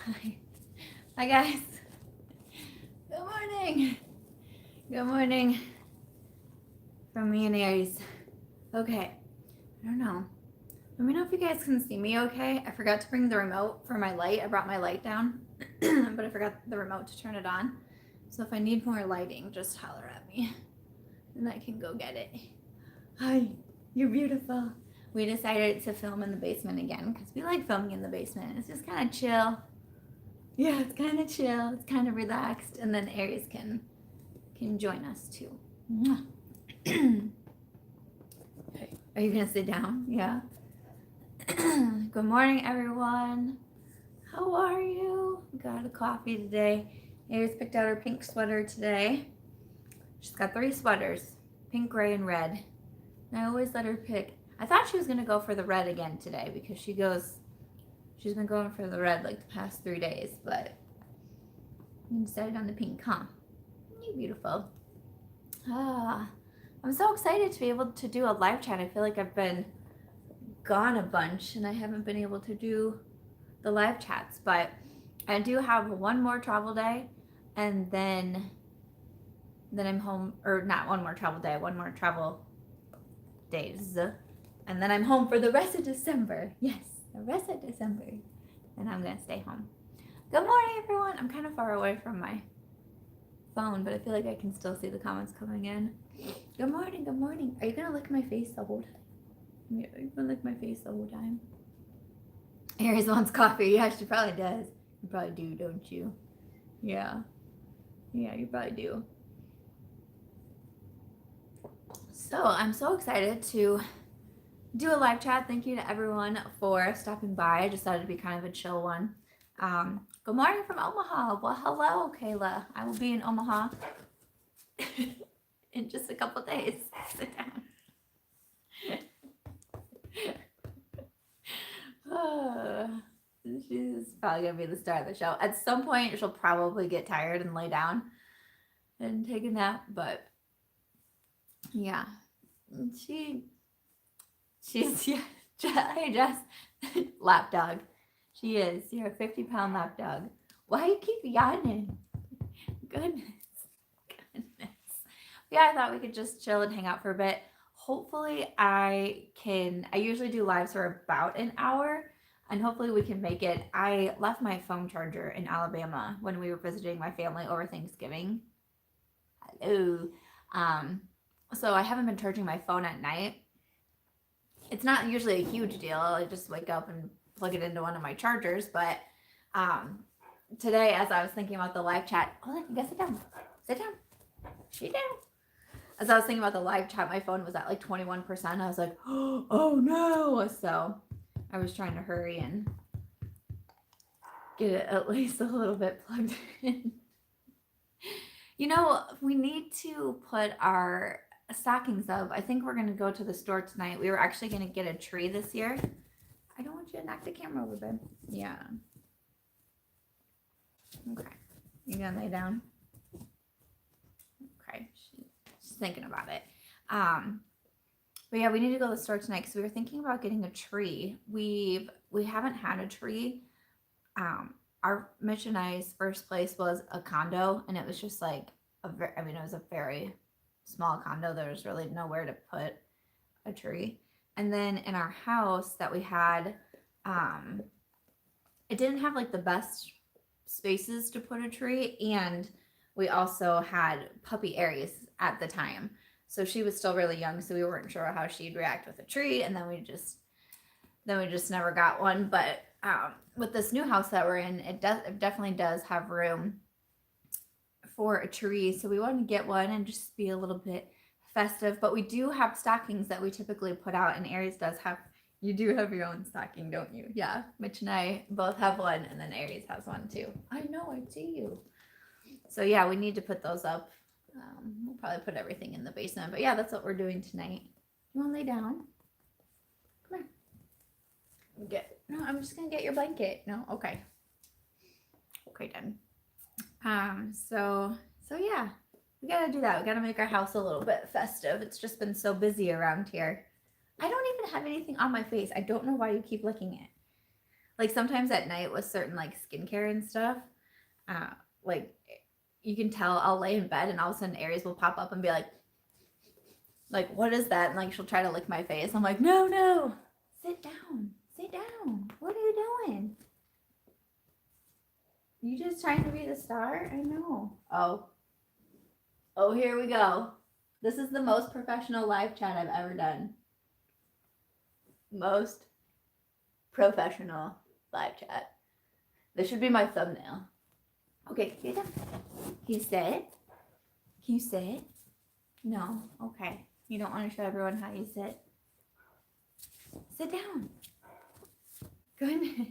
Hi. Hi guys. Good morning. Good morning from me and Aries. Okay. I don't know. Let me know if you guys can see me okay. I forgot to bring the remote for my light. I brought my light down, but I forgot the remote to turn it on. So if I need more lighting, just holler at me and I can go get it. Hi. You're beautiful. We decided to film in the basement again because we like filming in the basement. It's just kind of chill. Yeah, it's kind of chill. It's kind of relaxed, and then Aries can join us too. Are you gonna sit down? Yeah. Good morning, everyone. How are you? Got a coffee today. Aries picked out her pink sweater today. She's got 3 sweaters: pink, gray, and red. And I always let her pick. I thought she was gonna go for the red again today because she's been going for the red like the past 3 days, but you decided on the pink, huh? You're beautiful. I'm so excited to be able to do a live chat. I feel like I've been gone a bunch and I haven't been able to do the live chats, but I do have one more travel day, and then I'm home, or not one more travel day, one more travel days, and then I'm home for the rest of December. Yes, the rest of December, and I'm gonna stay home. Good morning, everyone. I'm kind of far away from my phone, but I feel like I can still see the comments coming in. Good morning, good morning. Are you gonna lick my face the whole time? Yeah, are you gonna lick my face the whole time? Aries wants coffee. Yeah, she probably does. You probably do, don't you? Yeah. Yeah, you probably do. So I'm so excited to do a live chat. Thank you to everyone for stopping by. I just thought it'd be kind of a chill one. Good morning from Omaha. Well, hello, Kayla. I will be in Omaha in just a couple days. Sit down. She's probably gonna be the star of the show. At some point, she'll probably get tired and lay down and take a nap. But yeah, she's yeah. Hey Jess, lap dog. She is. You're a 50-pound lap dog. Why you keep yawning? Goodness. Yeah, I thought we could just chill and hang out for a bit. Hopefully I usually do lives for about an hour, and hopefully we can make it. I left my phone charger in Alabama when we were visiting my family over Thanksgiving. Hello. So I haven't been charging my phone at night. It's not usually a huge deal. I just wake up and plug it into one of my chargers, but today, as I was thinking about the live chat, hold on, you guys sit down. Sit down. Sit down. As I was thinking about the live chat, my phone was at like 21%. I was like, oh no. So I was trying to hurry and get it at least a little bit plugged in. You know, we need to put our stockings up. I think we're going to go to the store tonight. We were actually going to get a tree this year. I don't want you to knock the camera over, babe. Yeah. Okay. You going to lay down? Okay. She's thinking about it. But yeah, we need to go to the store tonight because we were thinking about getting a tree. We haven't had a tree. Our Mitch and I's first place was a condo, and it was just like it was a very small condo. There was really nowhere to put a tree. And then in our house that we had, it didn't have like the best spaces to put a tree, and we also had puppy Aries at the time, so she was still really young, so we weren't sure how she'd react with a tree, and then we just never got one. But with this new house that we're in, it definitely does have room for a tree, so we want to get one and just be a little bit festive. But we do have stockings that we typically put out, and Aries does have. You do have your own stocking, don't you? Yeah, Mitch and I both have one, and then Aries has one too. I know, I see you. So yeah, we need to put those up. We'll probably put everything in the basement, but yeah, that's what we're doing tonight. You want to lay down? Come here. No, I'm just gonna get your blanket. No, okay. Okay, done. So yeah, we gotta do that. We gotta make our house a little bit festive. It's just been so busy around here. I don't even have anything on my face. I don't know why you keep licking it. like sometimes at night with certain like skincare and stuff, like you can tell I'll lay in bed and all of a sudden Aries will pop up and be like, what is that? And like she'll try to lick my face. I'm like, no, sit down. What are you doing? You just trying to be the star? I know. Oh, here we go. This is the most professional live chat I've ever done. Most professional live chat. This should be my thumbnail. Okay, sit down. Can you sit? Can you sit? No. Okay. You don't want to show everyone how you sit? Sit down. Goodness.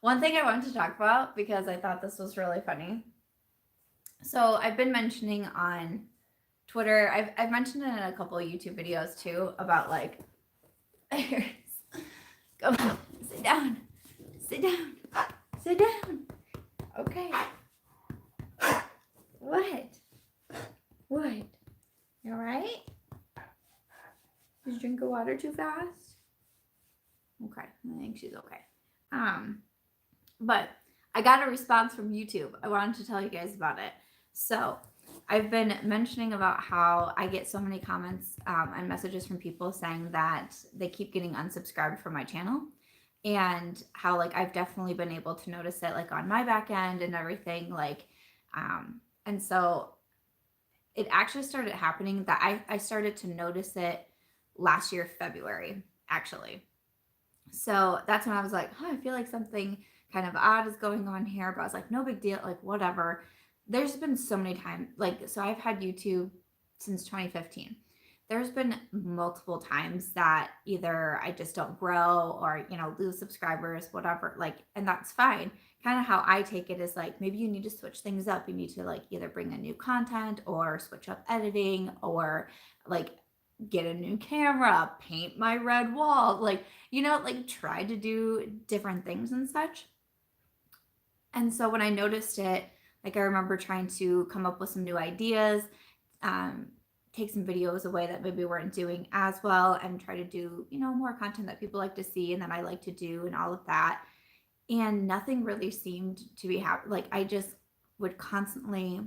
One thing I wanted to talk about because I thought this was really funny. So I've been mentioning on Twitter, I've mentioned it in a couple of YouTube videos too about like, go on, sit down. Okay. What? You all right? Did you drink the water too fast? Okay, I think she's okay. But I got a response from YouTube. I wanted to tell you guys about it. So I've been mentioning about how I get so many comments and messages from people saying that they keep getting unsubscribed from my channel, and how like I've definitely been able to notice it like on my back end and everything, like and so it actually started happening that I started to notice it last year, February, actually. So that's when I was like, oh, I feel like something kind of odd is going on here, but I was like, no big deal, like whatever. There's been so many times, like, so I've had YouTube since 2015. There's been multiple times that either I just don't grow or, you know, lose subscribers, whatever, like, and that's fine. Kind of how I take it is like, maybe you need to switch things up. You need to like either bring in new content or switch up editing or like get a new camera, paint my red wall, like, you know, like try to do different things and such. And so when I noticed it, like I remember trying to come up with some new ideas, take some videos away that maybe weren't doing as well, and try to do, you know, more content that people like to see and that I like to do and all of that. And nothing really seemed to be happening. Like I just would constantly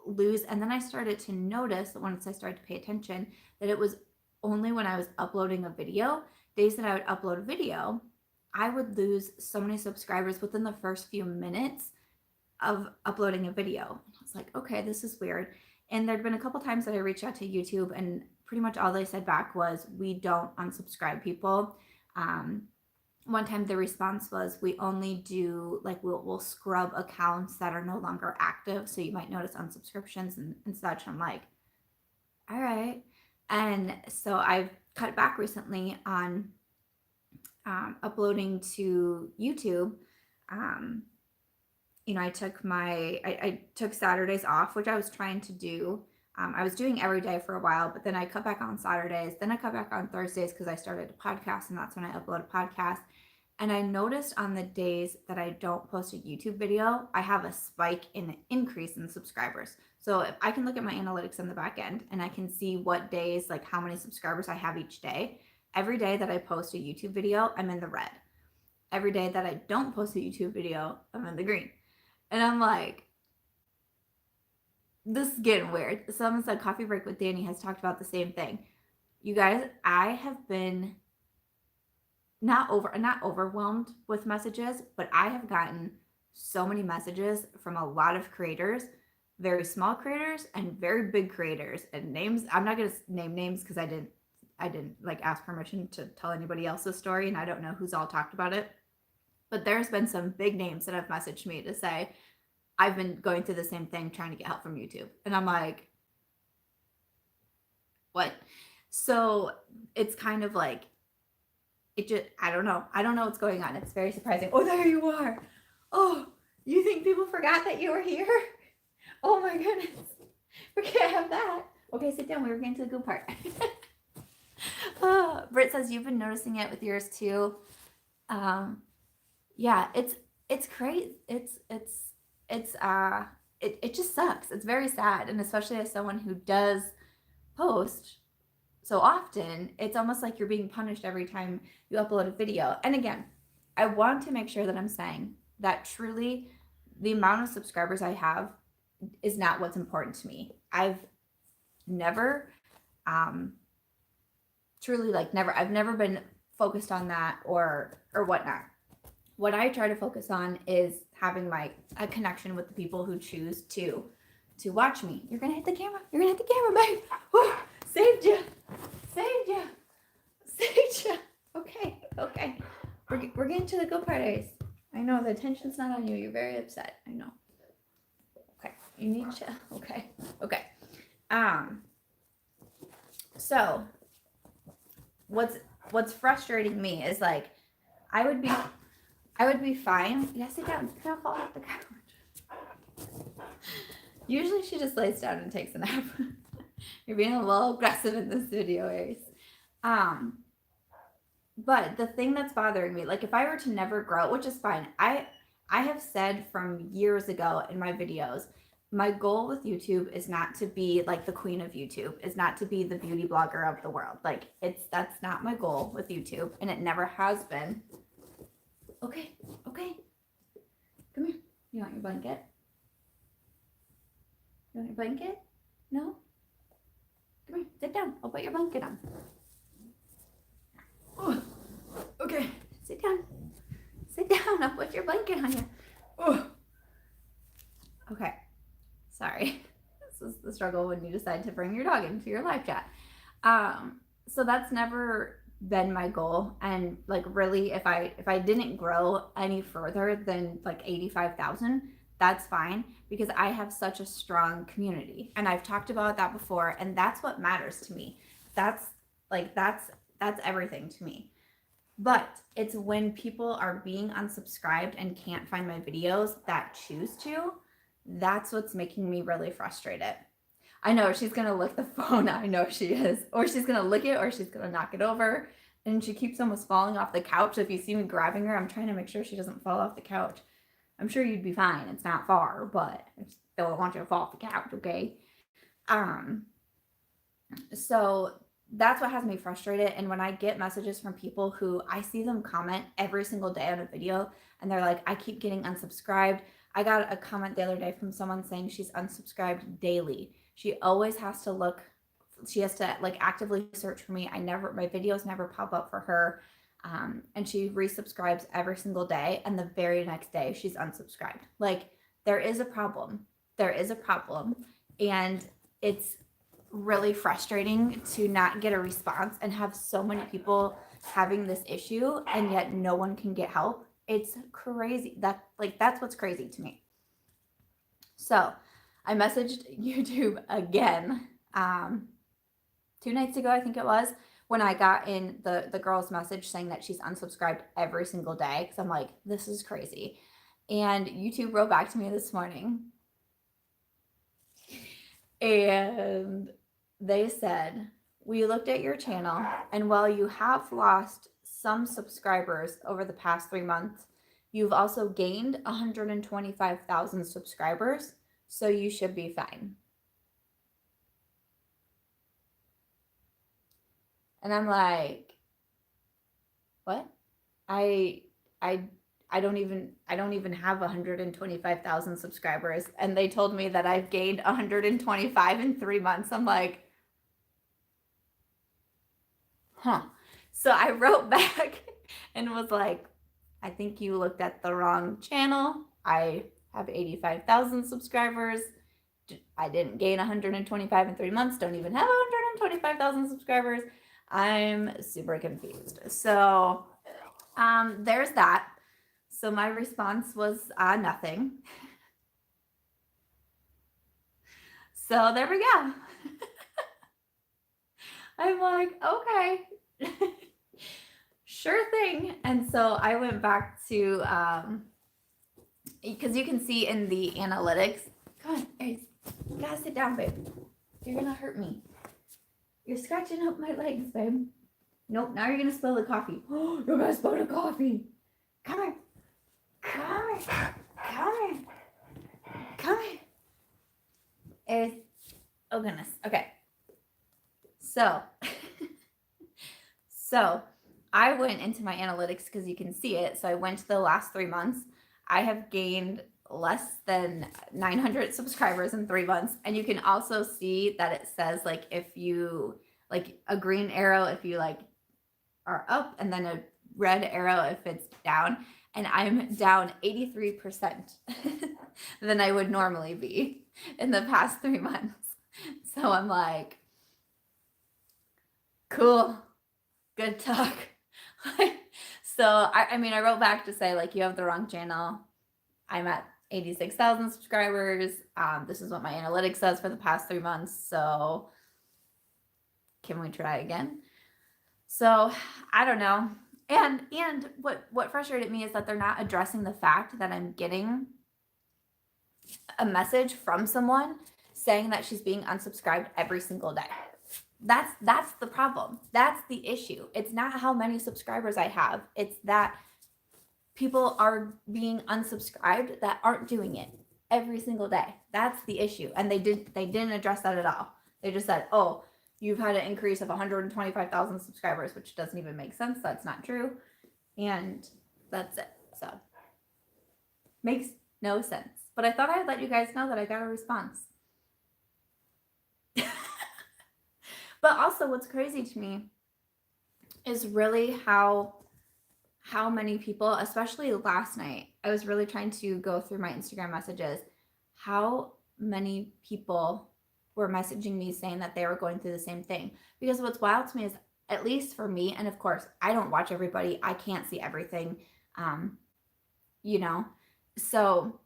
lose. And then I started to notice once I started to pay attention that it was only when I was uploading a video, days that I would upload a video, I would lose so many subscribers within the first few minutes of uploading a video. I was like, okay, this is weird. And there'd been a couple times that I reached out to YouTube and pretty much all they said back was, we don't unsubscribe people. One time the response was, we only do like, we'll scrub accounts that are no longer active. So you might notice unsubscriptions and such. I'm like, all right. And so I've cut back recently on uploading to YouTube. You know, I took Saturdays off, which I was trying to do. I was doing every day for a while, but then I cut back on Saturdays. Then I cut back on Thursdays because I started a podcast, and that's when I upload a podcast. And I noticed on the days that I don't post a YouTube video, I have a spike in increase in subscribers. So if I can look at my analytics on the back end and I can see what days, like how many subscribers I have each day, every day that I post a YouTube video, I'm in the red. Every day that I don't post a YouTube video, I'm in the green. And I'm like, this is getting weird. Someone said Coffee Break with Danny has talked about the same thing. You guys, I have been not overwhelmed with messages, but I have gotten so many messages from a lot of creators, very small creators and very big creators, and names. I'm not going to name names because I didn't like ask permission to tell anybody else's story, and I don't know who's all talked about it. But there's been some big names that have messaged me to say, I've been going through the same thing trying to get help from YouTube. And I'm like, what? So it's kind of like, I don't know. I don't know what's going on. It's very surprising. Oh, there you are. Oh, you think people forgot that you were here? Oh my goodness. We can't have that. Okay, sit down. We were getting to the good part. Britt says you've been noticing it with yours too. Yeah, it's crazy. It just sucks. It's very sad. And especially as someone who does post so often, it's almost like you're being punished every time you upload a video. And again, I want to make sure that I'm saying that truly the amount of subscribers I have is not what's important to me. I've never, truly like never, I've never been focused on that or whatnot. What I try to focus on is having a connection with the people who choose to watch me. You're gonna hit the camera. You're gonna hit the camera, babe. Woo, saved you. Saved you. Saved you. Okay. Okay. We're getting to the good part, Aries. I know the attention's not on you. You're very upset. I know. Okay. You need to. Okay. Okay. So what's frustrating me is like I would be fine. Yeah, sit down. Can I fall off the couch? Usually she just lays down and takes a nap. You're being a little aggressive in this video, Aries. But the thing that's bothering me, like if I were to never grow, which is fine. I have said from years ago in my videos, my goal with YouTube is not to be like the queen of YouTube, is not to be the beauty blogger of the world. Like that's not my goal with YouTube, and it never has been. Okay, okay. Come here. You want your blanket? You want your blanket? No? Come here, sit down. I'll put your blanket on. Oh, okay, sit down. Sit down. I'll put your blanket on you. Oh. Okay, sorry. This is the struggle when you decide to bring your dog into your live chat. So that's never been my goal. And like really, if I didn't grow any further than like 85,000, that's fine, because I have such a strong community, and I've talked about that before, and that's what matters to me. That's everything to me. But it's when people are being unsubscribed and can't find my videos that choose to, that's what's making me really frustrated. I know she's gonna lick the phone. I know she is. Or she's gonna lick it, or she's gonna knock it over. And she keeps almost falling off the couch. If you see me grabbing her, I'm trying to make sure she doesn't fall off the couch. I'm sure you'd be fine. It's not far, but I just don't want you to fall off the couch, okay? So that's what has me frustrated. And when I get messages from people who I see them comment every single day on a video, and they're like, I keep getting unsubscribed. I got a comment the other day from someone saying she's unsubscribed daily. She always has to look, she has to like actively search for me. My videos never pop up for her. And she resubscribes every single day, and the very next day she's unsubscribed. Like there is a problem. There is a problem. And it's really frustrating to not get a response and have so many people having this issue, and yet no one can get help. It's crazy. That's what's crazy to me. So I messaged YouTube again 2 nights ago, I think it was, when I got in the girl's message saying that she's unsubscribed every single day, because I'm like, this is crazy. And YouTube wrote back to me this morning, and they said, we looked at your channel, and while you have lost some subscribers over the past 3 months, you've also gained 125,000 subscribers, so you should be fine. And I'm like, what? I don't even have 125,000 subscribers, and they told me that I've gained 125 in 3 months. I'm like, huh. So I wrote back and was like, I think you looked at the wrong channel. I have 85,000 subscribers. I didn't gain 125 in 3 months. Don't even have 125,000 subscribers. I'm super confused. So there's that. So my response was nothing. So there we go. I'm like, okay, sure thing. And so I went back to, because you can see in the analytics, come on, Aries, you gotta sit down, babe. You're gonna hurt me. You're scratching up my legs, babe. Nope, now you're gonna spill the coffee. Oh, you're gonna spill the coffee. Come here. Come here. Come here. Come here. Aries. Oh goodness. Okay. So I went into my analytics because you can see it. So I went to the last 3 months. I have gained less than 900 subscribers in 3 months. And you can also see that it says like if you like a green arrow if you like are up, and then a red arrow if it's down. And I'm down 83% than I would normally be in the past 3 months. So I'm like, cool, good talk. So I mean, I wrote back to say like, you have the wrong channel. I'm at 86,000 subscribers. This is what my analytics says for the past 3 months. So can we try again? So I don't know. And what frustrated me is that they're not addressing the fact that I'm getting a message from someone saying that she's being unsubscribed every single day. That's the problem. That's the issue. It's not how many subscribers I have. It's that people are being unsubscribed that aren't doing it every single day. That's the issue. And they didn't address that at all. They just said, "Oh, you've had an increase of 125,000 subscribers," which doesn't even make sense. That's not true. And that's it. So makes no sense. But I thought I'd let you guys know that I got a response. But also what's crazy to me is really how many people, especially last night, I was really trying to go through my Instagram messages, how many people were messaging me saying that they were going through the same thing. Because what's wild to me is, at least for me, and of course, I don't watch everybody, I can't see everything, you know, so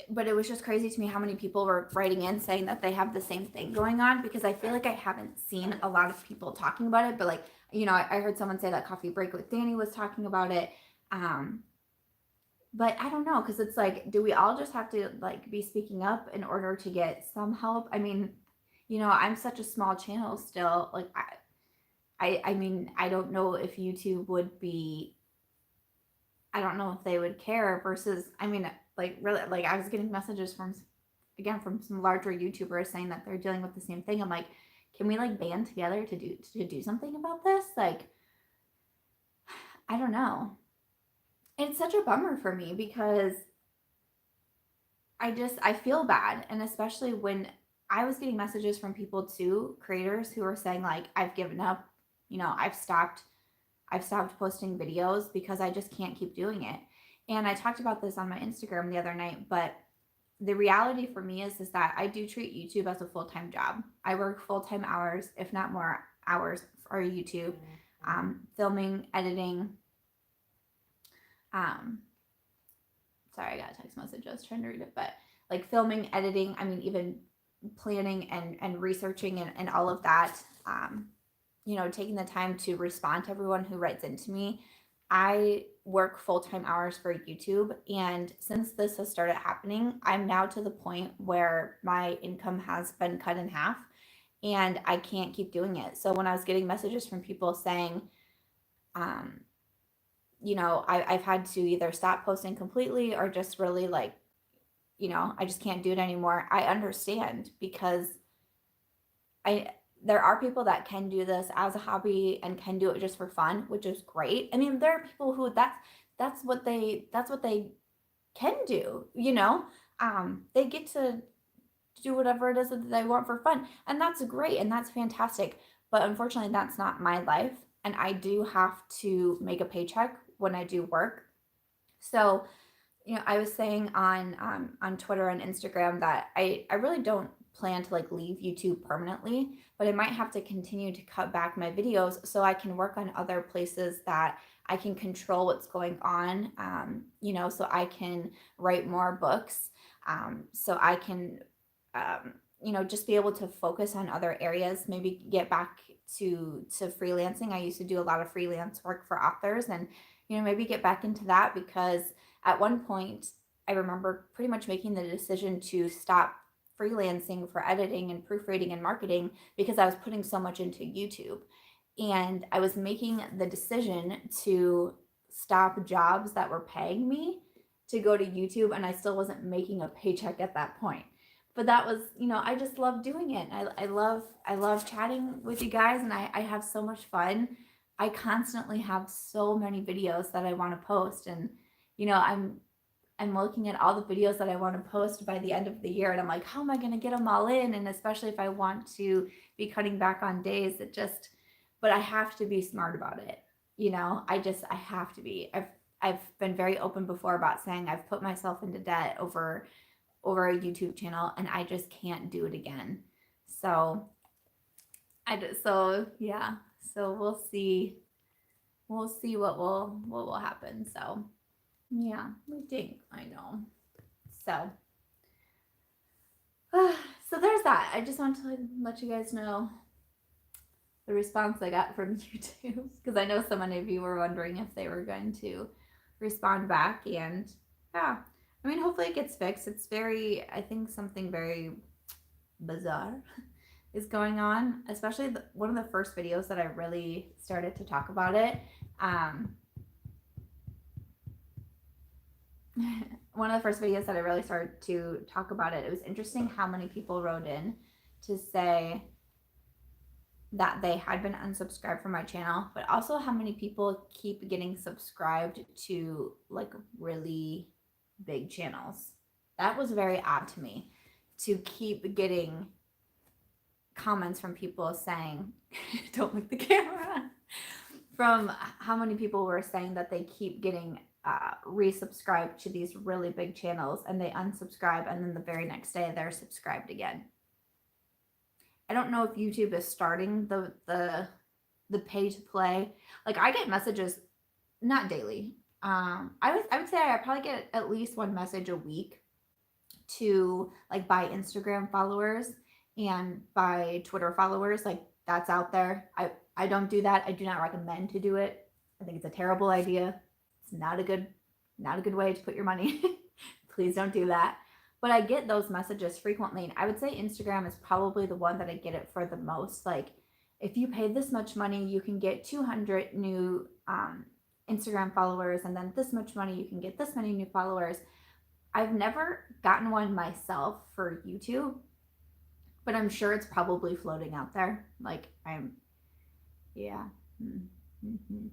but it was just crazy to me how many people were writing in saying that they have the same thing going on, because I feel like I haven't seen a lot of people talking about it. But like, you know, I heard someone say that Coffee Break with Danny was talking about it. But I don't know, because it's like, do we all just have to like be speaking up in order to get some help? I mean, you know, I'm such a small channel still. Like, I mean, I don't know if YouTube would be, I don't know if they would care versus, I mean, like really, like I was getting messages from some larger YouTubers saying that they're dealing with the same thing. I'm like, can we like band together to do something about this? Like, I don't know. It's such a bummer for me because I feel bad. And especially when I was getting messages from people too, creators who were saying like, I've given up, you know, I've stopped posting videos because I just can't keep doing it. And I talked about this on my Instagram the other night, but the reality for me is that I do treat YouTube as a full-time job. I work full-time hours, if not more hours, for YouTube, filming, editing. Sorry, I got a text message. I was trying to read it, but like filming, editing, I mean, even planning and researching and all of that, you know, taking the time to respond to everyone who writes into me. I work full-time hours for YouTube, and since this has started happening, I'm now to the point where my income has been cut in half and I can't keep doing it. So when I was getting messages from people saying, you know, I've had to either stop posting completely or just really like, you know, I just can't do it anymore. I understand, because there are people that can do this as a hobby and can do it just for fun, which is great. I mean, there are people who that's what they can do, you know. They get to do whatever it is that they want for fun, and that's great and that's fantastic. But unfortunately, that's not my life, and I do have to make a paycheck when I do work. So, you know, I was saying on Twitter and Instagram that I really don't plan to like leave YouTube permanently, but I might have to continue to cut back my videos so I can work on other places that I can control what's going on, you know, so I can write more books, so I can, you know, just be able to focus on other areas, maybe get back to freelancing. I used to do a lot of freelance work for authors, and, you know, maybe get back into that, because at one point I remember pretty much making the decision to stop freelancing for editing and proofreading and marketing because I was putting so much into YouTube. And I was making the decision to stop jobs that were paying me to go to YouTube, and I still wasn't making a paycheck at that point. But that was, you know, I just love doing it. I love chatting with you guys, and I have so much fun. I constantly have so many videos that I want to post, and you know, I'm looking at all the videos that I want to post by the end of the year, and I'm like, how am I going to get them all in? And especially if I want to be cutting back on days, but I have to be smart about it. You know, I have to be. I've been very open before about saying I've put myself into debt over a YouTube channel, and I just can't do it again. So so yeah. So we'll see what will happen. So yeah, we think I know. So so there's that. I just want to let you guys know the response I got from YouTube, because I know so many of you were wondering if they were going to respond back, and yeah, I mean, hopefully it gets fixed. It's I think something very bizarre is going on, especially one of the first videos that I really started to talk about it. One of the first videos that I really started to talk about it, it was interesting how many people wrote in to say that they had been unsubscribed from my channel, but also how many people keep getting subscribed to like really big channels. That was very odd to me, to keep getting comments from people saying, don't look the camera, from how many people were saying that they keep getting resubscribed to these really big channels, and they unsubscribe, and then the very next day they're subscribed again. I don't know if YouTube is starting the pay to play. Like, I get messages, not daily. I would say I probably get at least one message a week to like buy Instagram followers and buy Twitter followers. Like, that's out there. I don't do that. I do not recommend to do it. I think it's a terrible idea. It's not a good way to put your money. Please don't do that. But I get those messages frequently, and I would say Instagram is probably the one that I get it for the most. Like, if you pay this much money, you can get 200 new Instagram followers, and then this much money, you can get this many new followers. I've never gotten one myself for YouTube, but I'm sure it's probably floating out there. Like, yeah. Mm-hmm.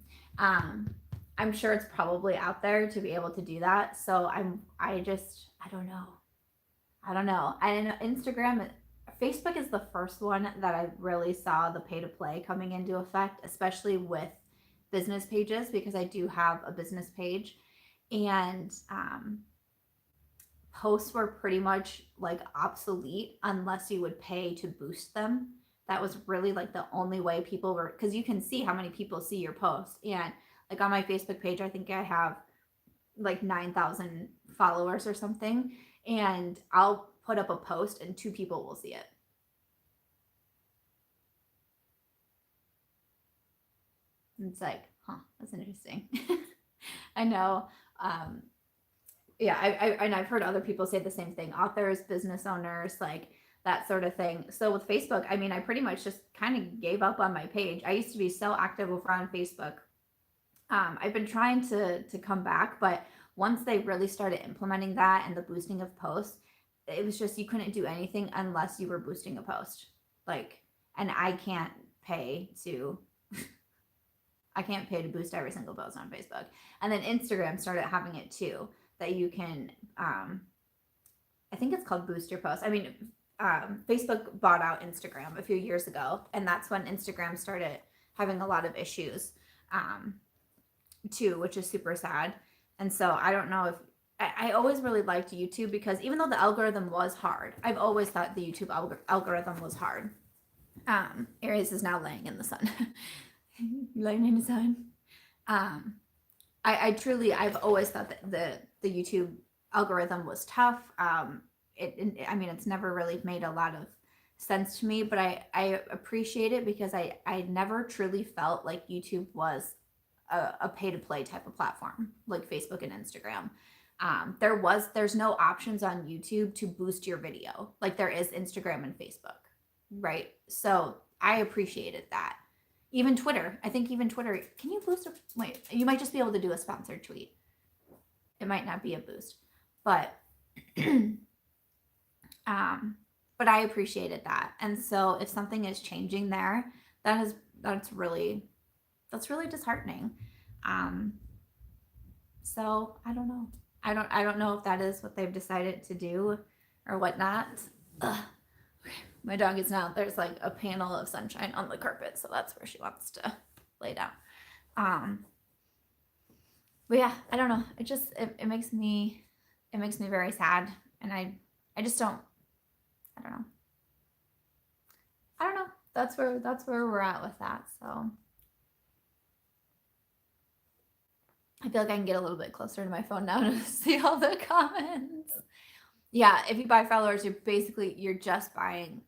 I'm sure it's probably out there to be able to do that. So I don't know. And Instagram, Facebook is the first one that I really saw the pay to play coming into effect, especially with business pages, because I do have a business page, and posts were pretty much like obsolete unless you would pay to boost them. That was really like the only way people were, because you can see how many people see your post. And like on my Facebook page, I think I have like 9,000 followers or something, and I'll put up a post and 2 people will see it. And it's like, that's interesting. I know. Yeah, and I've heard other people say the same thing. Authors, business owners, like that sort of thing. So with Facebook, I mean, I pretty much just kind of gave up on my page. I used to be so active over on Facebook. I've been trying to come back, but once they really started implementing that and the boosting of posts, it was just, you couldn't do anything unless you were boosting a post. Like, and I can't pay to boost every single post on Facebook. And then Instagram started having it too, that you can, I think it's called boost your post. I mean, Facebook bought out Instagram a few years ago, and that's when Instagram started having a lot of issues too, which is super sad. And so I don't know if I always really liked YouTube, because even though the algorithm was hard, I've always thought the YouTube algorithm was hard. Aries is now laying in the sun. Laying in the sun. I've always thought that the YouTube algorithm was tough. I mean, it's never really made a lot of sense to me, but I appreciate it, because I never truly felt like YouTube was a pay to play type of platform like Facebook and Instagram. There's no options on YouTube to boost your video like there is Instagram and Facebook, right? So I appreciated that. Even Twitter, I think even Twitter, can you boost wait, you might just be able to do a sponsored tweet. It might not be a boost, but but I appreciated that. And so if something is changing there, that's really that's really disheartening. So I don't know. I don't know if that is what they've decided to do or whatnot. Ugh. My dog is now, there's like a panel of sunshine on the carpet, so that's where she wants to lay down. But yeah, I don't know. It makes me very sad, and I just don't, I don't know. I don't know. That's where we're at with that. So I feel like I can get a little bit closer to my phone now to see all the comments. Yeah, if you buy followers, you're just buying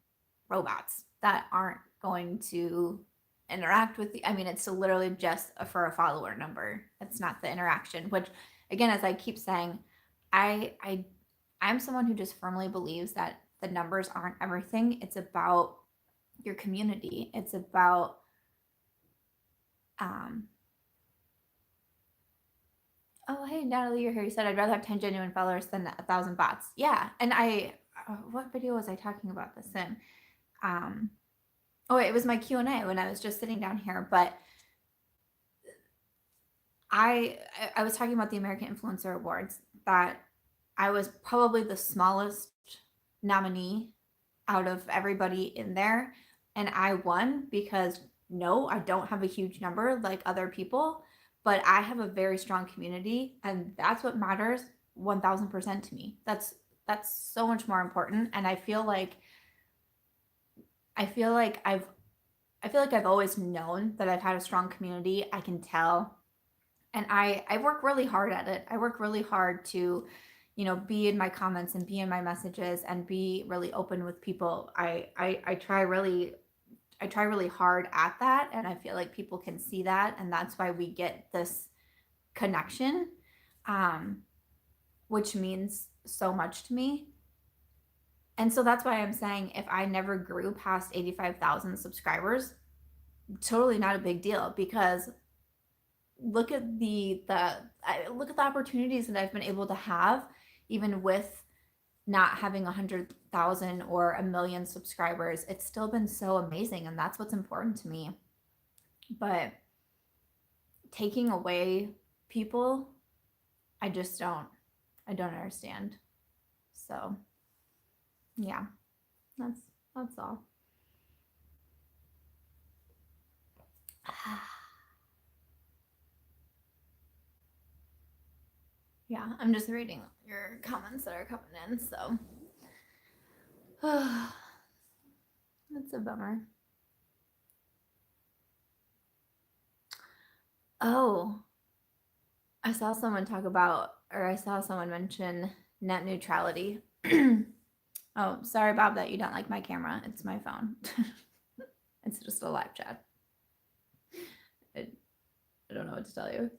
robots that aren't going to interact with the, I mean, it's literally just for a follower number. It's not the interaction, which again, as I keep saying, I'm someone who just firmly believes that the numbers aren't everything. It's about your community. It's about oh hey Natalie, you're here. You said I'd rather have 10 genuine followers than 1,000 bots. Yeah, and what video was I talking about this in? Oh, it was my Q&A when I was just sitting down here, but I was talking about the American Influencer Awards, that I was probably the smallest nominee out of everybody in there, and I won because no, I don't have a huge number like other people, but I have a very strong community, and that's what matters 1000% to me. That's so much more important, and I feel like I've always known that I've had a strong community. I can tell, and I work really hard at it. I work really hard to, be in my comments and be in my messages and be really open with people. I try really hard at that, and I feel like people can see that, and that's why we get this connection, which means so much to me. And so that's why I'm saying if I never grew past 85,000 subscribers, totally not a big deal, because look at the opportunities that I've been able to have, even with not having 100,000 or 1,000,000 subscribers. It's still been so amazing, and that's what's important to me. But taking away people, I don't understand. So yeah, that's all. Yeah, I'm just reading your comments that are coming in, so that's a bummer. Oh, I saw someone mention net neutrality. Oh, sorry, Bob, that you don't like my camera. It's my phone. It's just a live chat. I don't know what to tell you.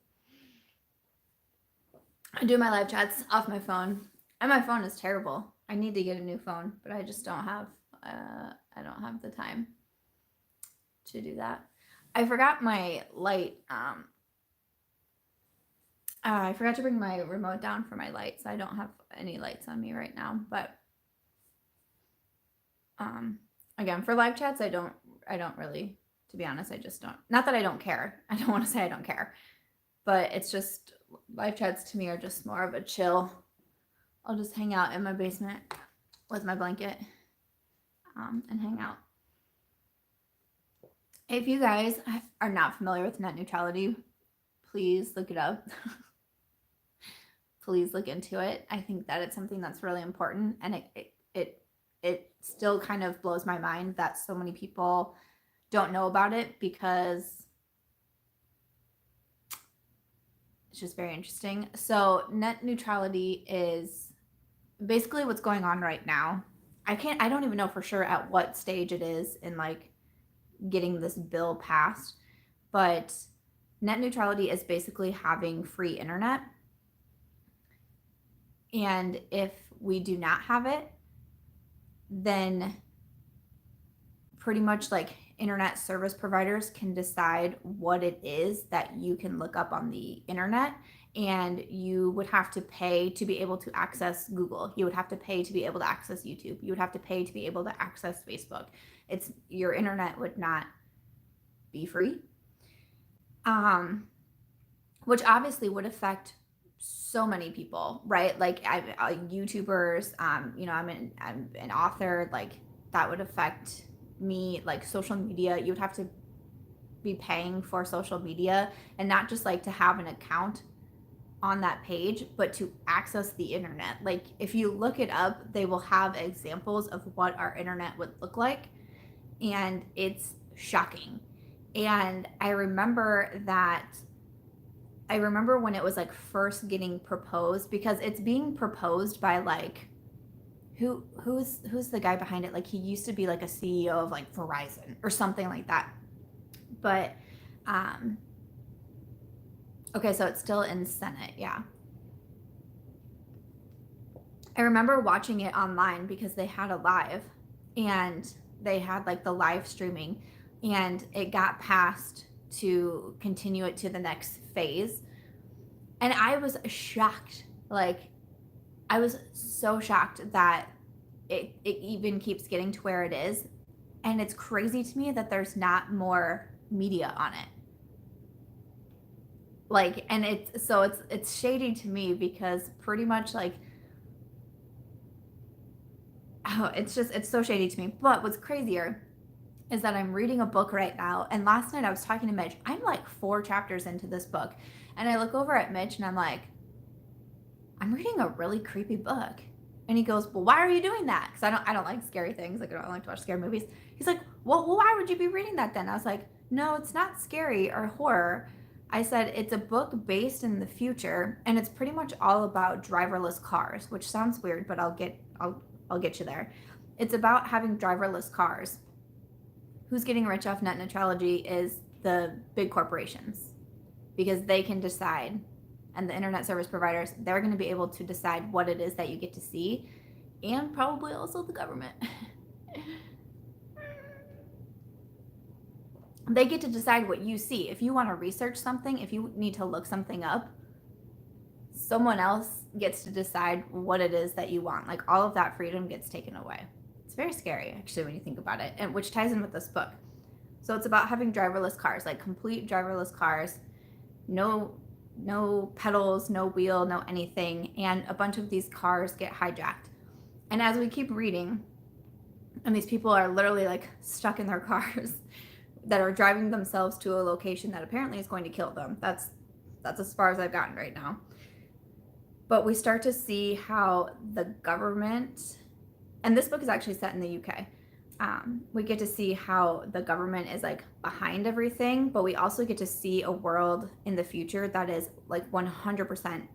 I do my live chats off my phone, and my phone is terrible. I need to get a new phone, but I just don't have the time to do that. I forgot my light. I forgot to bring my remote down for my light, so I don't have any lights on me right now. But again, for live chats, I don't really, to be honest, I just don't. Not that I don't care. I don't want to say I don't care, but it's just live chats to me are just more of a chill. I'll just hang out in my basement with my blanket and hang out. If you guys are not familiar with net neutrality, please look it up. Please look into it. I think that it's something that's really important, and it still kind of blows my mind that so many people don't know about it, because it's just very interesting. So net neutrality is basically what's going on right now. I don't even know for sure at what stage it is in like getting this bill passed, but net neutrality is basically having free internet. And if we do not have it, then pretty much like internet service providers can decide what it is that you can look up on the internet, and you would have to pay to be able to access Google. You would have to pay to be able to access YouTube. You would have to pay to be able to access Facebook. Your internet would not be free. which obviously would affect so many people, right? Like YouTubers, I'm an author, like that would affect me, like social media. You would have to be paying for social media, and not just like to have an account on that page, but to access the internet. Like if you look it up, they will have examples of what our internet would look like, and it's shocking. And I remember when it was like first getting proposed, because it's being proposed by like who's the guy behind it? Like he used to be like a CEO of like Verizon or something like that. But um okay, so it's still in Senate, yeah. I remember watching it online because they had a live, and they had like the live streaming, and it got passed to continue it to the next phase. And I was shocked. Like, I was so shocked that it even keeps getting to where it is. And it's crazy to me that there's not more media on it. Like, and it's shady to me because pretty much like, oh, it's so shady to me. But what's crazier is that I'm reading a book right now. And last night I was talking to Mitch. I'm like 4 chapters into this book. And I look over at Mitch and I'm like, I'm reading a really creepy book. And he goes, well, why are you doing that? Because I don't like scary things. Like, I don't like to watch scary movies. He's like, well, why would you be reading that then? I was like, no, it's not scary or horror. I said, it's a book based in the future, and it's pretty much all about driverless cars, which sounds weird, but I'll get you there. It's about having driverless cars. Who's getting rich off net neutrality is the big corporations, because they can decide, and the internet service providers, they're going to be able to decide what it is that you get to see, and probably also the government. They get to decide what you see. If you want to research something, if you need to look something up, someone else gets to decide what it is that you want. Like, all of that freedom gets taken away. It's very scary, actually, when you think about it, and which ties in with this book. So it's about having driverless cars, like complete driverless cars, no pedals, no wheel, no anything, and a bunch of these cars get hijacked. And as we keep reading, and these people are literally like stuck in their cars that are driving themselves to a location that apparently is going to kill them. That's as far as I've gotten right now. But we start to see how the government, and this book is actually set in the UK. We get to see how the government is like behind everything, but we also get to see a world in the future that is like 100%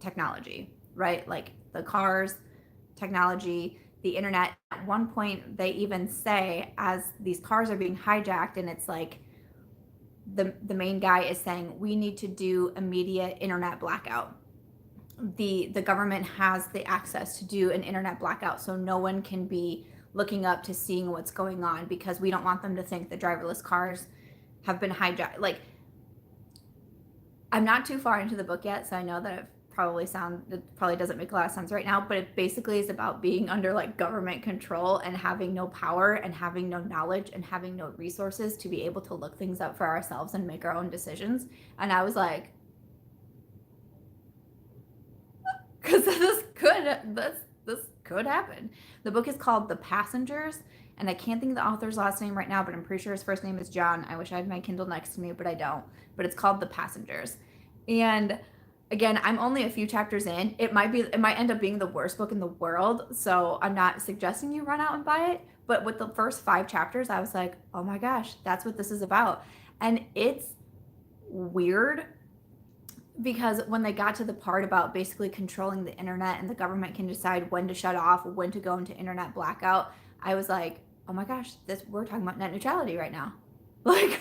technology, right? Like the cars, technology, the internet. At one point, they even say, as these cars are being hijacked, and it's like the main guy is saying, we need to do immediate internet blackout. The government has the access to do an internet blackout, so no one can be looking up to seeing what's going on, because we don't want them to think the driverless cars have been hijacked. Like, I'm not too far into the book yet, so I know that it probably doesn't make a lot of sense right now, but it basically is about being under like government control and having no power and having no knowledge and having no resources to be able to look things up for ourselves and make our own decisions. And I was like, because this could happen. The book is called The Passengers, and I can't think of the author's last name right now, but I'm pretty sure his first name is John. I wish I had my Kindle next to me, but I don't. But it's called The Passengers. And again, I'm only a few chapters in. It might end up being the worst book in the world, so I'm not suggesting you run out and buy it. But with the first 5 chapters, I was like, oh my gosh, that's what this is about. And it's weird, because when they got to the part about basically controlling the internet and the government can decide when to shut off, when to go into internet blackout, I was like, oh my gosh, we're talking about net neutrality right now. Like,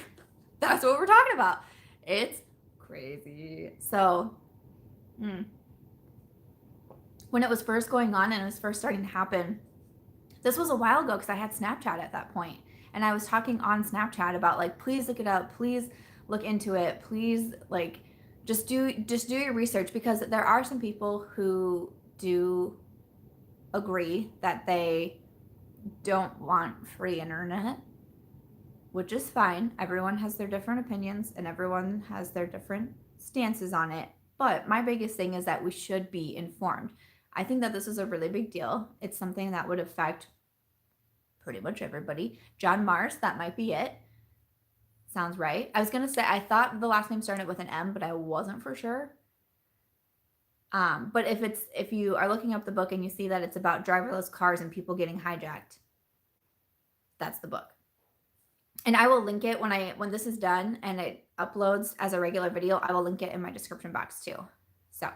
that's what we're talking about. It's crazy. So, when it was first going on and it was first starting to happen, this was a while ago, because I had Snapchat at that point, and I was talking on Snapchat about like, please look it up, please look into it, please, like, just do your research, because there are some people who do agree that they don't want free internet, which is fine. Everyone has their different opinions and everyone has their different stances on it. But my biggest thing is that we should be informed. I think that this is a really big deal. It's something that would affect pretty much everybody. John Mars, that might be it. Sounds right. I was going to say, I thought the last name started with an M, but I wasn't for sure. But if you are looking up the book and you see that it's about driverless cars and people getting hijacked, that's the book. And I will link it when this is done and it uploads as a regular video. I will link it in my description box too. So,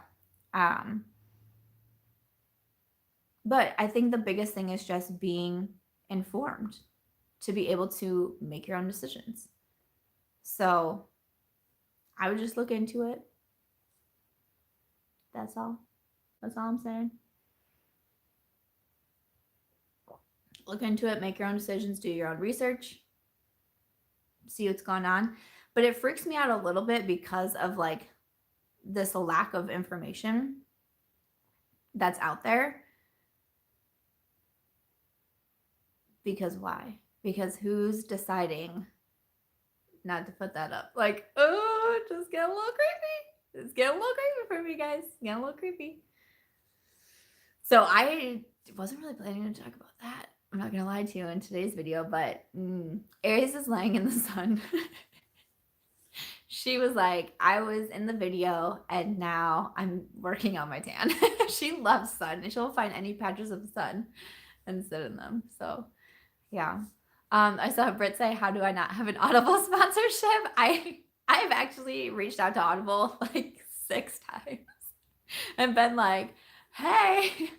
but I think the biggest thing is just being informed to be able to make your own decisions. So I would just look into it. That's all. That's all I'm saying. Look into it, make your own decisions, do your own research, see what's going on. But it freaks me out a little bit because of like this lack of information that's out there. Because why? Because who's deciding not to put that up? Like, oh, it just get a little creepy. It's getting a little creepy for me, guys. It's getting a little creepy. So I wasn't really planning to talk about that. I'm not going to lie to you in today's video, but Aries is laying in the sun. She was like, I was in the video and now I'm working on my tan. She loves sun and she'll find any patches of sun and sit in them. So yeah. I saw Britt say, how do I not have an Audible sponsorship? I've actually reached out to Audible like 6 times and been like, hey,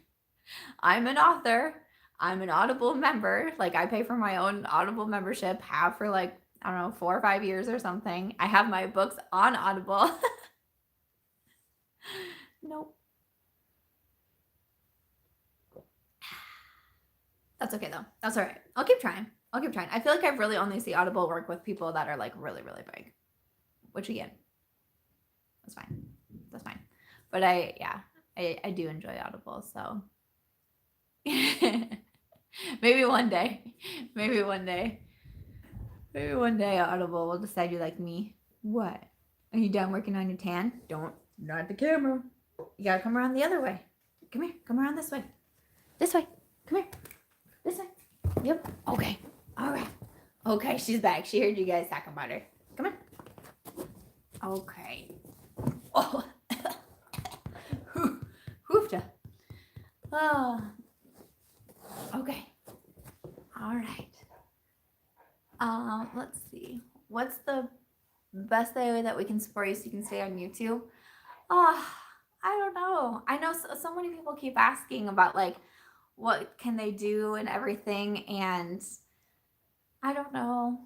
I'm an author. I'm an Audible member. Like I pay for my own Audible membership, have for like, I don't know, 4 or 5 years or something. I have my books on Audible. Nope. That's okay though. That's all right. I'll keep trying. I feel like I really only see Audible work with people that are like really, really big, which again, that's fine. That's fine. But I do enjoy Audible. So maybe one day Audible will decide you like me. What? Are you done working on your tan? Not the camera. You gotta come around the other way. Come here. Come around this way. This way. Come here. This way. Yep. Okay. All right. Okay, she's back. She heard you guys talk about her. Come on. Okay. Oh. Hoofta. Oh. Okay. All right. Let's see. What's the best way that we can support you so you can stay on YouTube? Oh, I don't know. I know so many people keep asking about like what can they do and everything, and I don't know.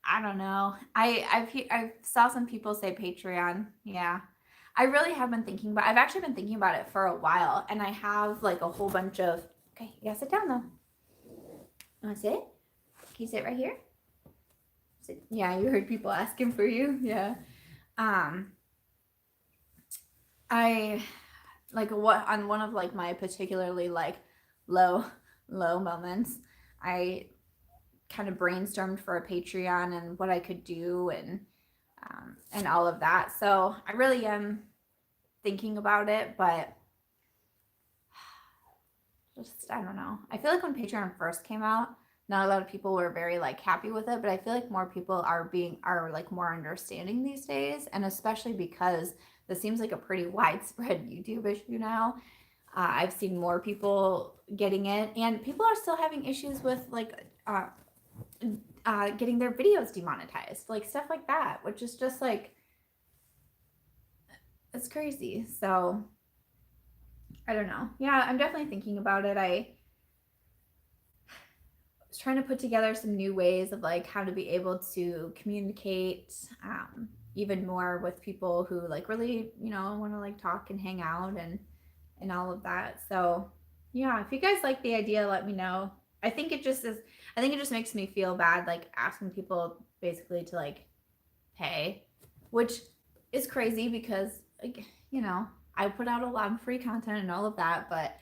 I don't know. I saw some people say Patreon. Yeah. I really have been thinking about I've actually been thinking about it for a while, and I have like a whole bunch of okay, you gotta sit down though. You wanna sit? Can you sit right here? Sit. Yeah, you heard people asking for you. Yeah. I like what on one of like my particularly like low moments, I kind of brainstormed for a Patreon and what I could do and all of that. So I really am thinking about it, but just I don't know. I feel like when Patreon first came out, not a lot of people were very like happy with it, but I feel like more people are like more understanding these days, and especially because this seems like a pretty widespread YouTube issue now. I've seen more people getting it, and people are still having issues with like getting their videos demonetized, like stuff like that, which is just like it's crazy. So I don't know. Yeah, I'm definitely thinking about it. I was trying to put together some new ways of like how to be able to communicate even more with people who like really, want to like talk and hang out and all of that. So yeah, if you guys like the idea, let me know. I think it just makes me feel bad, like asking people basically to like pay, which is crazy because like, I put out a lot of free content and all of that, but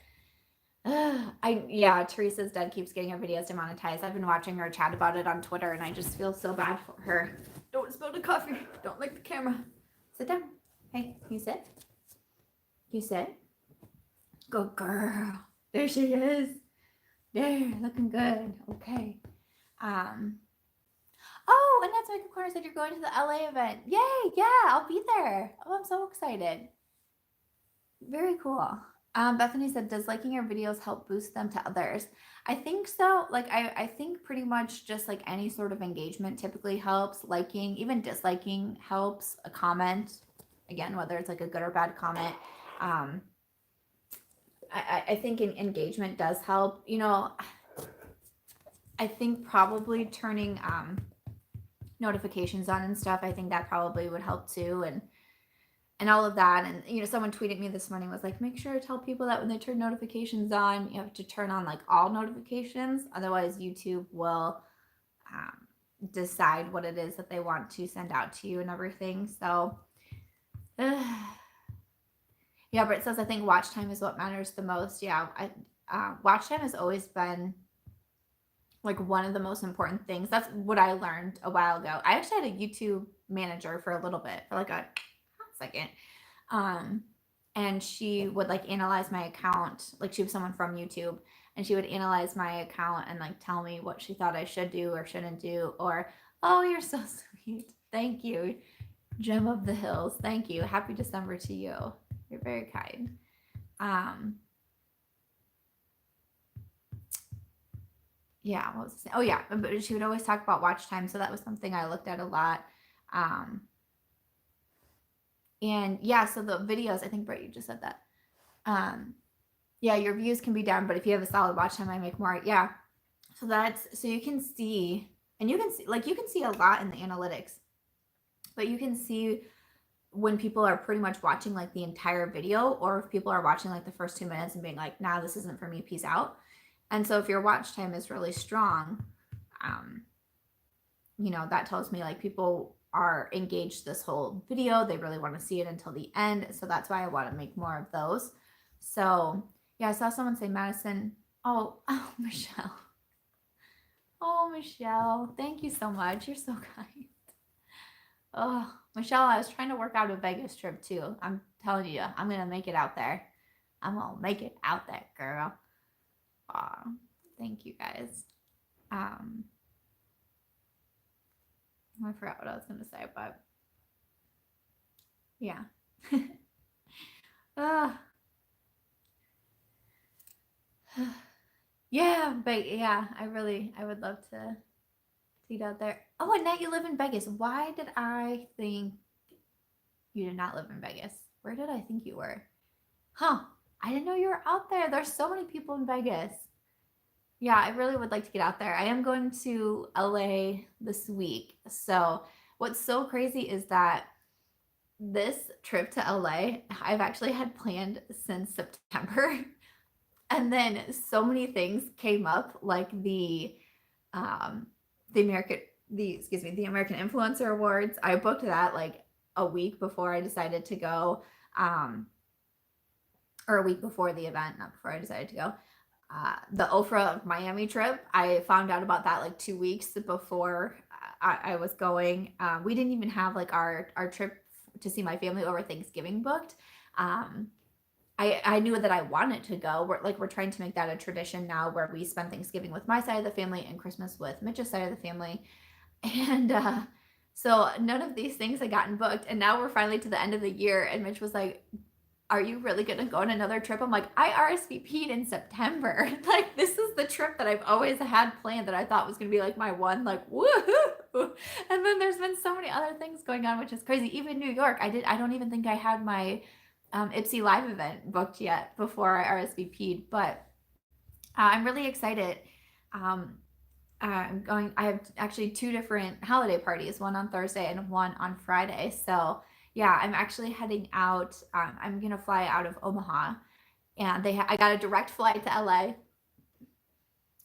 Yeah, Teresa's dead keeps getting her videos demonetized. I've been watching her chat about it on Twitter, and I just feel so bad for her. Don't spill the coffee. Don't lick the camera. Sit down. Hey, can you sit? Can you sit? Good girl. There she is. There, looking good. Okay. Oh, and that's Michael Corner said you're going to the LA event. Yay! Yeah, I'll be there. Oh, I'm so excited. Very cool. Bethany said, does liking your videos help boost them to others? I think so. Like, I think pretty much just like any sort of engagement typically helps. Liking, even disliking helps. A comment, again, whether it's like a good or bad comment. I think engagement does help. You know, I think probably turning notifications on and stuff, I think that probably would help too. And all of that. And, you know, someone tweeted me this morning, was like, make sure to tell people that when they turn notifications on, you have to turn on like all notifications. Otherwise, YouTube will decide what it is that they want to send out to you and everything. So, yeah, but it says, I think watch time is what matters the most. Yeah, watch time has always been like one of the most important things. That's what I learned a while ago. I actually had a YouTube manager for a little bit, for like a hot second. And she would like analyze my account. Like, she was someone from YouTube, and she would analyze my account and like tell me what she thought I should do or shouldn't do. Or, oh, you're so sweet. Thank you. Gem of the Hills. Thank you. Happy December to you. You're very kind. Yeah, what was I saying? Oh yeah, but she would always talk about watch time, so that was something I looked at a lot. And yeah, so the videos, I think Brett, you just said that. Yeah, your views can be down, but if you have a solid watch time, I make more. Yeah. So that's, so you can see, and you can see, like, you can see a lot in the analytics, but you can see when people are pretty much watching like the entire video, or if people are watching like the first 2 minutes and being like, nah, this isn't for me, peace out. And so if your watch time is really strong, you know, that tells me like people are engaged this whole video. They really want to see it until the end. So that's why I want to make more of those. So yeah, I saw someone say Madison. Oh, Michelle. Oh, Michelle. Thank you so much. You're so kind. Oh, Michelle, I was trying to work out a Vegas trip too. I'm telling you, I'm going to make it out there. I'm going to make it out there, girl. Thank you guys. I forgot what I was going to say, but yeah. Yeah, but yeah, I would love to eat out there. Oh, and now you live in Vegas. Why did I think you did not live in Vegas? Where did I think you were? Huh. I didn't know you were out there. There's so many people in Vegas. Yeah, I really would like to get out there. I am going to LA this week. So what's so crazy is that this trip to LA, I've actually had planned since September. And then so many things came up, like the American Influencer Awards. I booked that like a week before I decided to go, or a week before the event, not before I decided to go. The Ofra of Miami trip, I found out about that like 2 weeks before I was going. We didn't even have like our trip to see my family over Thanksgiving booked. I knew that I wanted to go. We're trying to make that a tradition now, where we spend Thanksgiving with my side of the family and Christmas with Mitch's side of the family. And so none of these things had gotten booked. And now we're finally to the end of the year. And Mitch was like, are you really going to go on another trip? I'm like, I RSVP'd in September. Like, this is the trip that I've always had planned, that I thought was going to be like my one, like, woohoo. And then there's been so many other things going on, which is crazy. Even New York, I don't even think I had my Ipsy Live event booked yet before I RSVP'd, but I'm really excited. I have actually 2 different holiday parties, one on Thursday and one on Friday. So yeah, I'm actually heading out. I'm going to fly out of Omaha, and I got a direct flight to LA.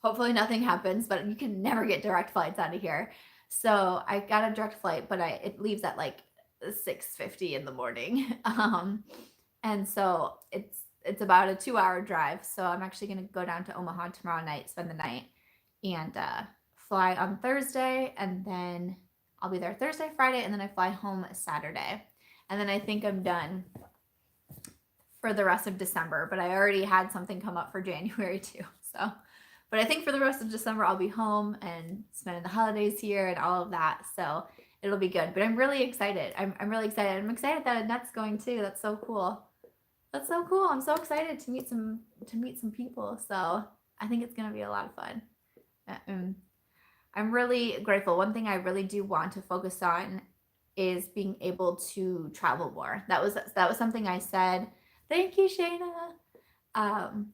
Hopefully nothing happens, but you can never get direct flights out of here. So I got a direct flight, but it leaves at like 6:50 in the morning. And so it's about a 2-hour drive. So I'm actually going to go down to Omaha tomorrow night, spend the night, and fly on Thursday. And then I'll be there Thursday, Friday, and then I fly home Saturday. And then I think I'm done for the rest of December. But I already had something come up for January too. So, but I think for the rest of December, I'll be home and spending the holidays here and all of that. So it'll be good. But I'm really excited. I'm really excited. I'm excited that Annette's going too. That's so cool. That's so cool. I'm so excited to meet some people. So I think it's gonna be a lot of fun. I'm really grateful. One thing I really do want to focus on is being able to travel more. That was something I said. Thank you, Shayna.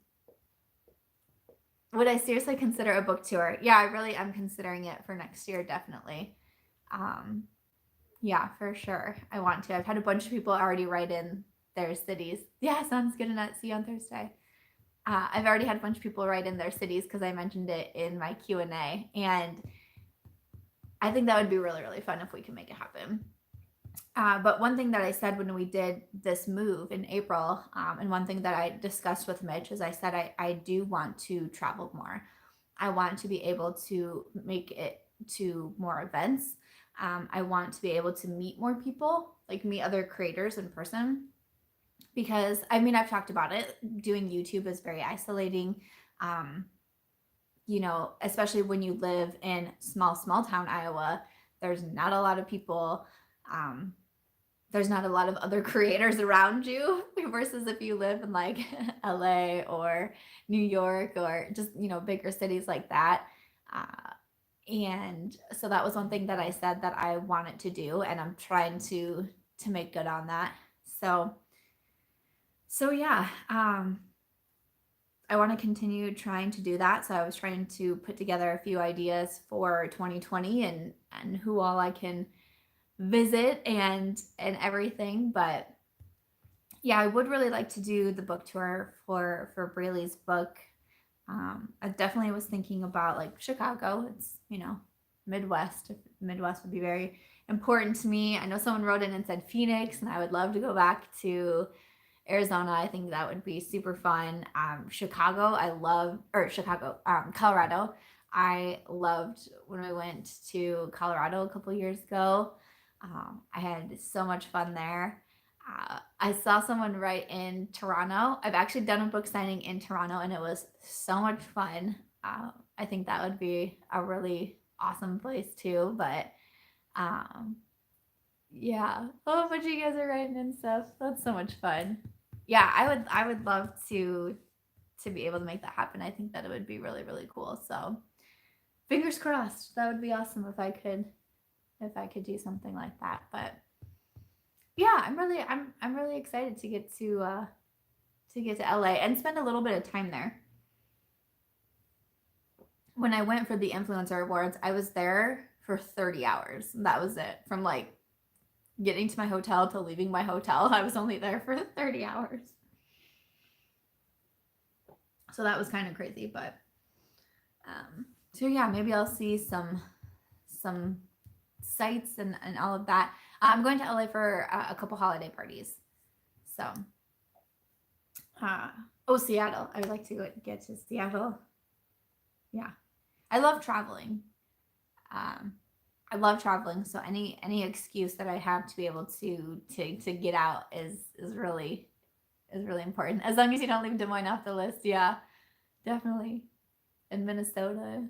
Would I seriously consider a book tour? Yeah, I really am considering it for next year, definitely. Yeah, for sure. I want to. I've had a bunch of people already write in their cities. Yeah, sounds good, Annette. See you on Thursday. I've already had a bunch of people write in their cities because I mentioned it in my Q&A, and I think that would be really, really fun if we can make it happen. But one thing that I said when we did this move in April, and one thing that I discussed with Mitch is I said I do want to travel more. I want to be able to make it to more events. I want to be able to meet more people, like meet other creators in person. Because I mean, I've talked about it. Doing YouTube is very isolating. You know, especially when you live in small town Iowa, there's not a lot of people. There's not a lot of other creators around you versus if you live in like LA or New York or just, you know, bigger cities like that. And so that was one thing that I said that I wanted to do, and I'm trying to make good on that. So yeah, I want to continue trying to do that. So I was trying to put together a few ideas for 2020 and who all I can visit and everything. But yeah, I would really like to do the book tour for Braley's book. I definitely was thinking about like Chicago. It's, you know, Midwest. Midwest would be very important to me. I know someone wrote in and said Phoenix, and I would love to go back to Arizona. I think that would be super fun. Chicago, Colorado. I loved when we went to Colorado a couple years ago. I had so much fun there. I saw someone write in Toronto. I've actually done a book signing in Toronto, and it was so much fun. I think that would be a really awesome place too. But yeah, oh, but you guys are writing and stuff. That's so much fun. Yeah, I would love to be able to make that happen. I think that it would be really, really cool. So fingers crossed. That would be awesome if I could do something like that. But yeah, I'm really excited to get to LA and spend a little bit of time there. When I went for the influencer awards, I was there for 30 hours. That was it. From like getting to my hotel to leaving my hotel, I was only there for 30 hours. So that was kind of crazy, but so yeah, maybe I'll see some sights and all of that. I'm going to LA for a couple holiday parties. So, Seattle. I would like to get to Seattle. Yeah, I love traveling. I love traveling, so any excuse that I have to be able to get out is really important. As long as you don't leave Des Moines off the list, yeah, definitely. In Minnesota.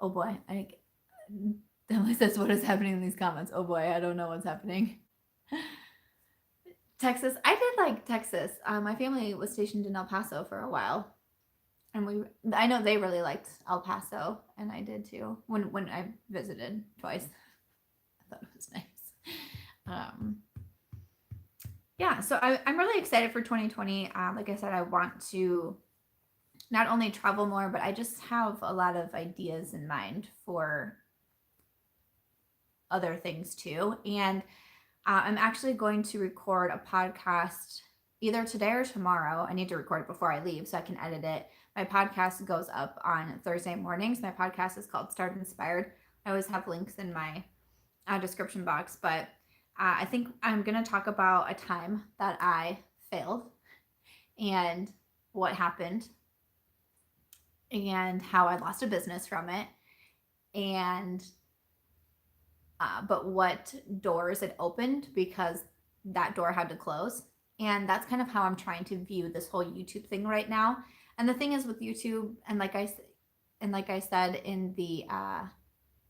Oh boy, Emily says, "What is happening in these comments?" Oh boy, I don't know what's happening. Texas, I did like Texas. My family was stationed in El Paso for a while. And I know they really liked El Paso, and I did too when I visited twice. I thought it was nice. Yeah, so I'm really excited for 2020. Like I said, I want to not only travel more, but I just have a lot of ideas in mind for other things too. And I'm actually going to record a podcast either today or tomorrow. I need to record it before I leave so I can edit it. My podcast goes up on Thursday mornings. My podcast is called Start Inspired. I always have links in my description box, but I think I'm going to talk about a time that I failed and what happened and how I lost a business from it, and but what doors it opened because that door had to close. And that's kind of how I'm trying to view this whole YouTube thing right now. And the thing is with YouTube, and like I said in the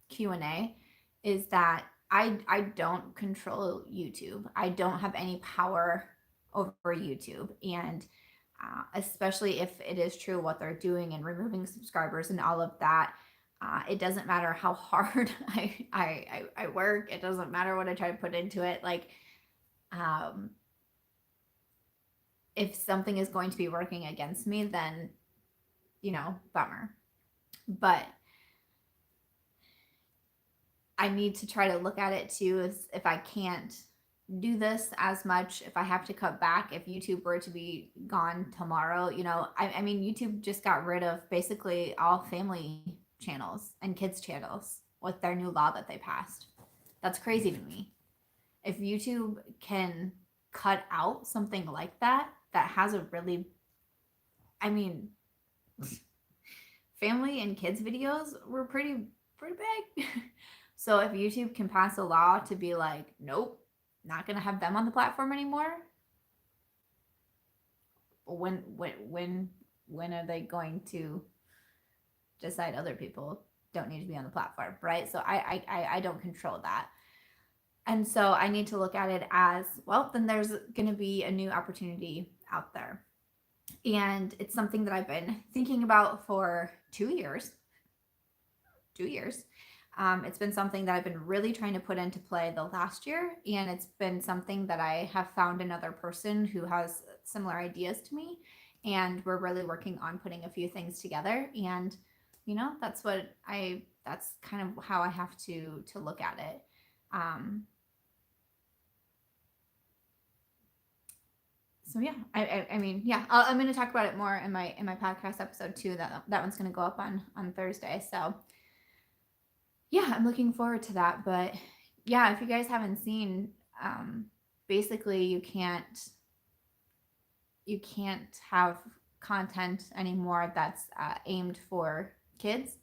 Q&A, is that I don't control YouTube. I don't have any power over YouTube. And especially if it is true what they're doing and removing subscribers and all of that, it doesn't matter how hard I work. It doesn't matter what I try to put into it. Like, if something is going to be working against me, then, bummer. But I need to try to look at it too, as if I can't do this as much, if I have to cut back, if YouTube were to be gone tomorrow, I mean, YouTube just got rid of basically all family channels and kids channels with their new law that they passed. That's crazy to me. If YouTube can cut out something like that has a really, I mean, family and kids videos were pretty big. So if YouTube can pass a law to be like, nope, not gonna have them on the platform anymore, when are they going to decide other people don't need to be on the platform, right? So I don't control that. And so I need to look at it as, well, then there's going to be a new opportunity out there. And it's something that I've been thinking about for 2 years. 2 years. It's been something that I've been really trying to put into play the last year. And it's been something that I have found another person who has similar ideas to me. And we're really working on putting a few things together. And, that's that's kind of how I have to look at it. So yeah, I mean, yeah, I'm going to talk about it more in my podcast episode too. That one's going to go up on Thursday. So yeah, I'm looking forward to that. But yeah, if you guys haven't seen, basically you can't have content anymore that's aimed for kids.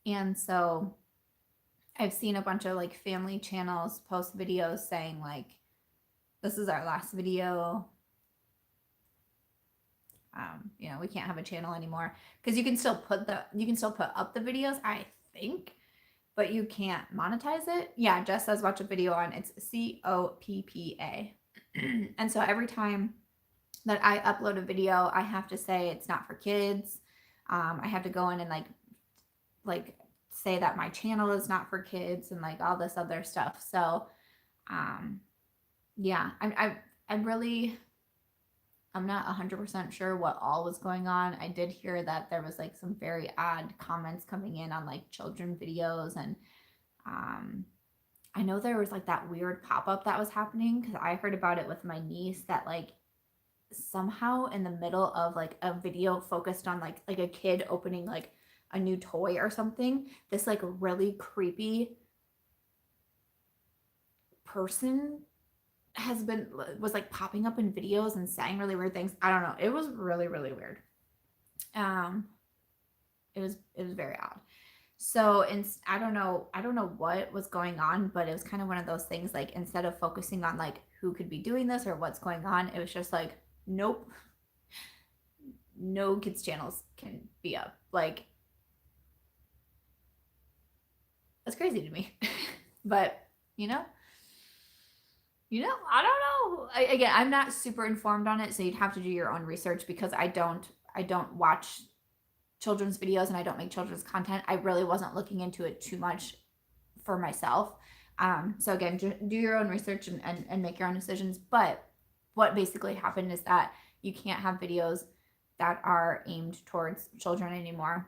And so I've seen a bunch of like family channels post videos saying like, this is our last video. We can't have a channel anymore, because you can still put up the videos, I think, but you can't monetize it. Yeah, Jess says watch a video on, it's COPPA. And so every time that I upload a video, I have to say it's not for kids. I have to go in and like say that my channel is not for kids and like all this other stuff. So yeah, I'm not 100% sure what all was going on. I did hear that there was like some very odd comments coming in on like children videos, and I know there was like that weird pop-up that was happening, because I heard about it with my niece, that like somehow in the middle of like a video focused on like a kid opening like a new toy or something, this like really creepy person was like popping up in videos and saying really weird things. I don't know. It was really, really weird. It was very odd. So I don't know what was going on, but it was kind of one of those things, like instead of focusing on like who could be doing this or what's going on, it was just like, nope, no kids channels can be up. Like, that's crazy to me. But I don't know. Again, I'm not super informed on it, so you'd have to do your own research, because I don't watch children's videos and I don't make children's content. I really wasn't looking into it too much for myself. So again, do your own research and make your own decisions. But what basically happened is that you can't have videos that are aimed towards children anymore.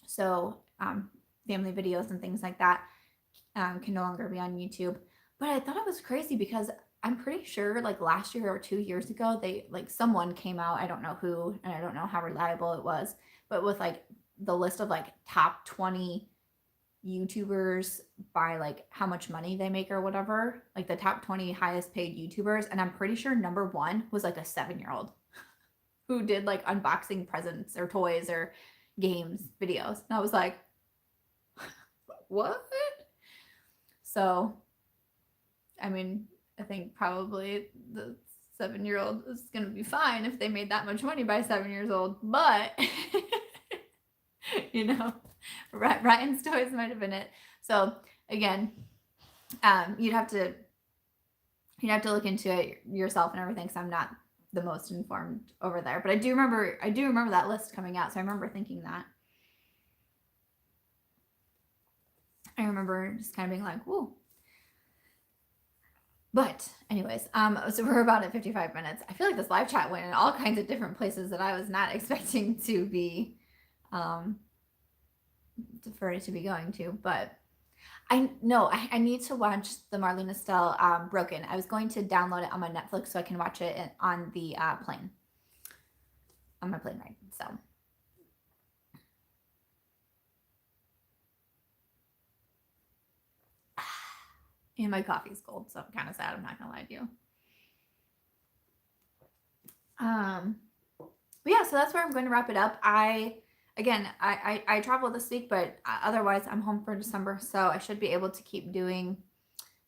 So family videos and things like that can no longer be on YouTube. But I thought it was crazy, because I'm pretty sure like last year or 2 years ago, someone came out, I don't know who, and I don't know how reliable it was, but with like the list of like top 20 YouTubers by like how much money they make or whatever, like the top 20 highest paid YouTubers, and I'm pretty sure number 1 was like a 7-year-old who did like unboxing presents or toys or games videos. And I was like, what? So, I mean, I think probably the 7-year-old is going to be fine if they made that much money by 7 years old, but you know, Ryan's toys might have been it. So again, you'd have to look into it yourself and everything, because I'm not the most informed over there. But I do remember that list coming out, so I remember thinking that. I remember just kind of being like, whoa. But anyways, so we're about at 55 minutes. I feel like this live chat went in all kinds of different places that I was not expecting to be, for it to be going to. But I need to watch the Marlene Estelle Broken. I was going to download it on my Netflix so I can watch it on the plane, on my plane ride. So. And my coffee's cold, so I'm kind of sad. I'm not gonna lie to you. But yeah, so that's where I'm going to wrap it up. I travel this week, but otherwise I'm home for December, so I should be able to keep doing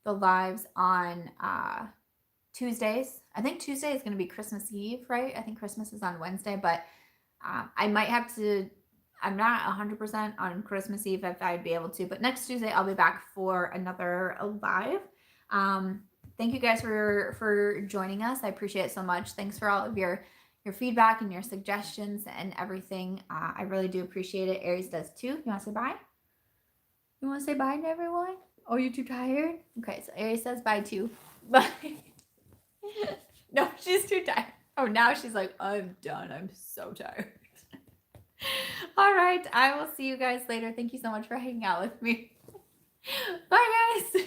the lives on Tuesdays. I think Tuesday is going to be Christmas Eve, right? I think Christmas is on Wednesday, but I might have to. I'm not 100% on Christmas Eve if I'd be able to, but next Tuesday I'll be back for another live. Thank you guys for joining us. I appreciate it so much. Thanks for all of your feedback and your suggestions and everything. I really do appreciate it. Aries does too. You want to say bye? You want to say bye to everyone? Oh, you're too tired? Okay, so Aries says bye too. Bye. No, she's too tired. Oh, now she's like, I'm done. I'm so tired. All right, I will see you guys later. Thank you so much for hanging out with me. Bye, guys.